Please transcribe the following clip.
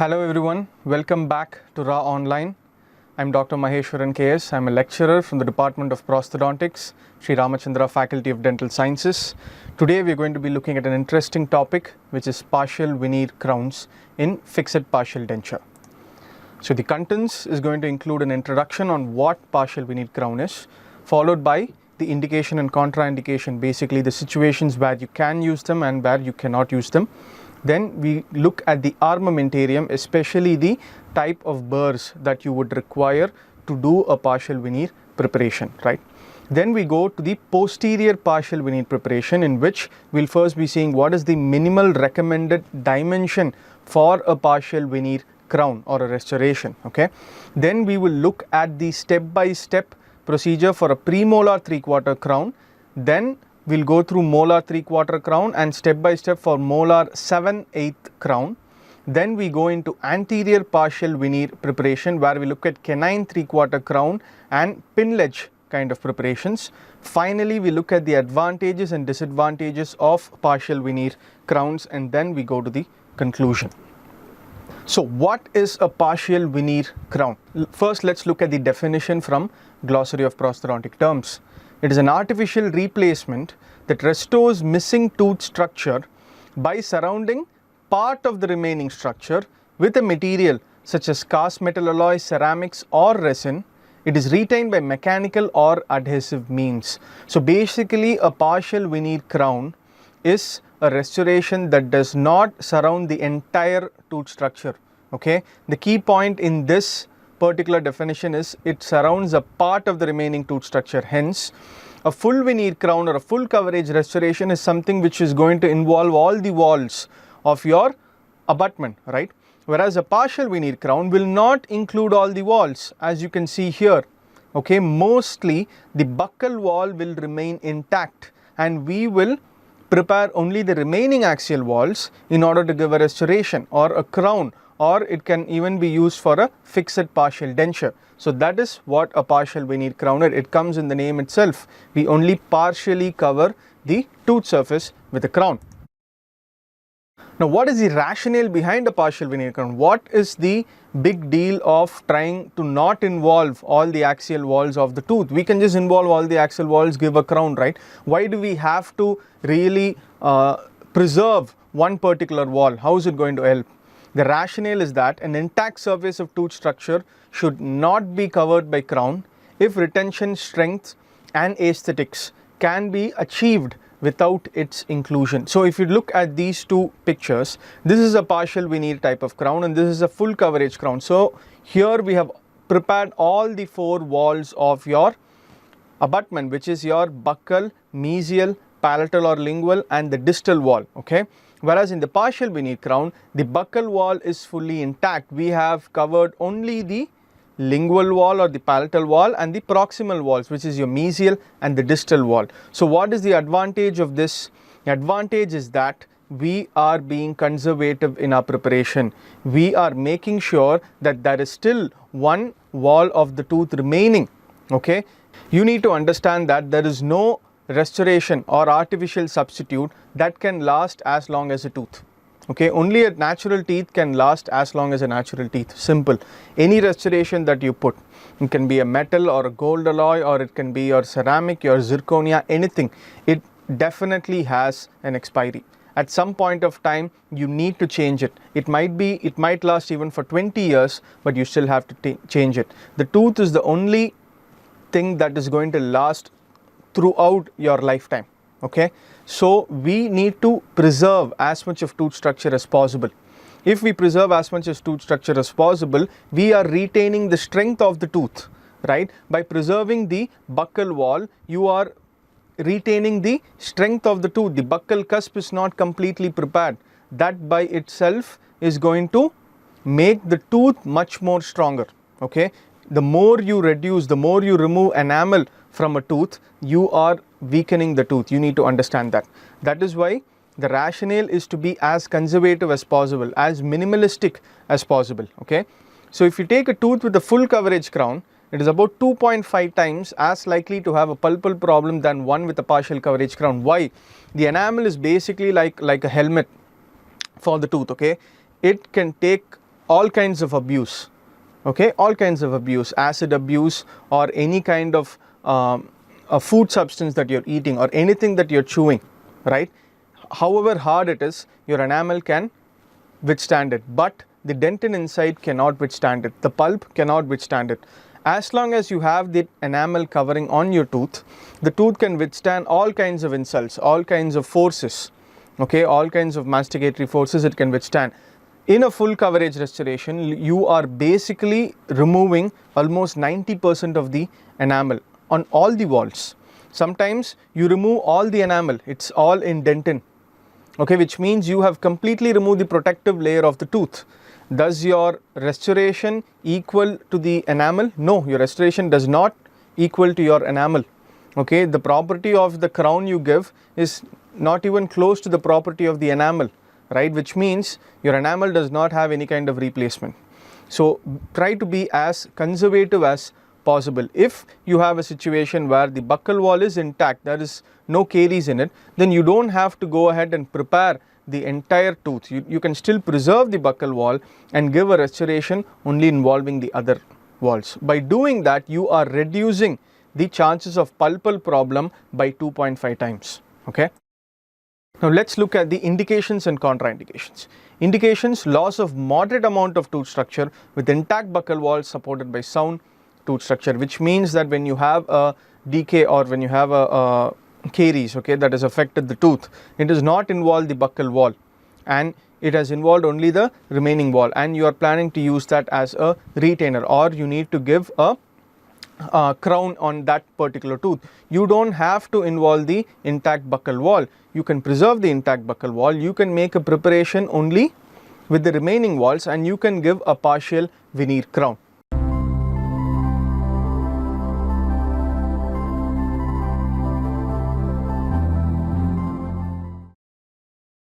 Hello everyone, welcome back to Ra Online. I'm Dr. Maheshwaran KS. I'm a lecturer from the Department of Prosthodontics, Sri Ramachandra Faculty of Dental Sciences. Today we are going to be looking at an interesting topic, which is partial veneer crowns in fixed partial denture. So the contents is going to include an introduction on what partial veneer crown is, followed by the indication and contraindication, basically the situations where you can use them and where you cannot use them. Then we look at the armamentarium, especially the type of burrs that you would require to do a partial veneer preparation, right? Then we go to the posterior partial veneer preparation, in which we'll first be seeing what is the minimal recommended dimension for a partial veneer crown or a restoration, okay? Then we will look at the step-by-step procedure for a premolar 3/4 crown. Then we'll go through molar 3/4 crown and step by step for molar 7/8 crown. Then we go into anterior partial veneer preparation, where we look at canine 3/4 crown and pin ledge kind of preparations. Finally, we look at the advantages and disadvantages of partial veneer crowns, and then we go to the conclusion. So what is a partial veneer crown? First, let's look at the definition from Glossary of Prosthodontic Terms. It is an artificial replacement that restores missing tooth structure by surrounding part of the remaining structure with a material such as cast metal alloy, ceramics or resin. It is retained by mechanical or adhesive means. So basically, a partial veneer crown is a restoration that does not surround the entire tooth structure, okay? The key point in this particular definition is it surrounds a part of the remaining tooth structure. Hence, a full veneer crown or a full coverage restoration is something which is going to involve all the walls of your abutment, right? Whereas a partial veneer crown will not include all the walls, as you can see here, okay? Mostly the buccal wall will remain intact, and we will prepare only the remaining axial walls in order to give a restoration or a crown, or it can even be used for a fixed partial denture. So that is what a partial veneer crown is. It comes in the name itself. We only partially cover the tooth surface with a crown. Now, what is the rationale behind a partial veneer crown? What is the big deal of trying to not involve all the axial walls of the tooth? We can just involve all the axial walls, give a crown, right? Why do we have to really preserve one particular wall? How is it going to help? The rationale is that an intact surface of tooth structure should not be covered by crown if retention, strength and aesthetics can be achieved without its inclusion. So if you look at these two pictures, this is a partial veneer type of crown and this is a full coverage crown. So here we have prepared all the four walls of your abutment, which is your buccal, mesial, palatal or lingual and the distal wall, okay? Whereas in the partial veneer crown, the buccal wall is fully intact. We have covered only the lingual wall or the palatal wall and the proximal walls, which is your mesial and the distal wall. So what is the advantage of this? The advantage is that we are being conservative in our preparation. We are making sure that there is still one wall of the tooth remaining, okay? You need to understand that there is no restoration or artificial substitute that can last as long as a tooth, okay? Only a natural teeth can last as long as a natural teeth. Simple. Any restoration that you put, it can be a metal or a gold alloy, or it can be your ceramic, your zirconia, anything, it definitely has an expiry. At some point of time you need to change it. It might last even for 20 years, but you still have to change it. The tooth is the only thing that is going to last throughout your lifetime, okay? So we need to preserve as much of tooth structure as possible. If we preserve as much as tooth structure as possible, we are retaining the strength of the tooth, right? By preserving the buccal wall, you are retaining the strength of the tooth. The buccal cusp is not completely prepared. That by itself is going to make the tooth much more stronger, okay? The more you reduce, the more you remove enamel from a tooth, you are weakening the tooth. You need to understand that. That is why the rationale is to be as conservative as possible, as minimalistic as possible, okay? So if you take a tooth with a full coverage crown, it is about 2.5 times as likely to have a pulpal problem than one with a partial coverage crown. Why? The enamel is basically like a helmet for the tooth, okay? It can take all kinds of abuse, okay, all kinds of abuse, acid abuse or any kind of a food substance that you're eating or anything that you're chewing, right? However hard it is, your enamel can withstand it, but the dentin inside cannot withstand it. The pulp cannot withstand it. As long as you have the enamel covering on your tooth, the tooth can withstand all kinds of insults, all kinds of forces, okay, all kinds of masticatory forces it can withstand. In a full coverage restoration, you are basically removing almost 90% of the enamel on all the walls. Sometimes you remove all the enamel, it's all in dentin, okay, which means you have completely removed the protective layer of the tooth. Does your restoration equal to the enamel? No, your restoration does not equal to your enamel, okay. The property of the crown you give is not even close to the property of the enamel, right, which means your enamel does not have any kind of replacement. So try to be as conservative as possible. If you have a situation where the buccal wall is intact, there is no caries in it, then you don't have to go ahead and prepare the entire tooth. You can still preserve the buccal wall and give a restoration only involving the other walls. By doing that, you are reducing the chances of pulpal problem by 2.5 times, okay. Now let's look at the indications and contraindications. Indications: loss of moderate amount of tooth structure with intact buccal wall supported by sound tooth structure, which means that when you have a decay or when you have a caries, okay, that has affected the tooth, it does not involve the buccal wall and it has involved only the remaining wall, and you are planning to use that as a retainer, or you need to give a crown on that particular tooth. You don't have to involve the intact buccal wall. You can preserve the intact buccal wall, you can make a preparation only with the remaining walls, and you can give a partial veneer crown.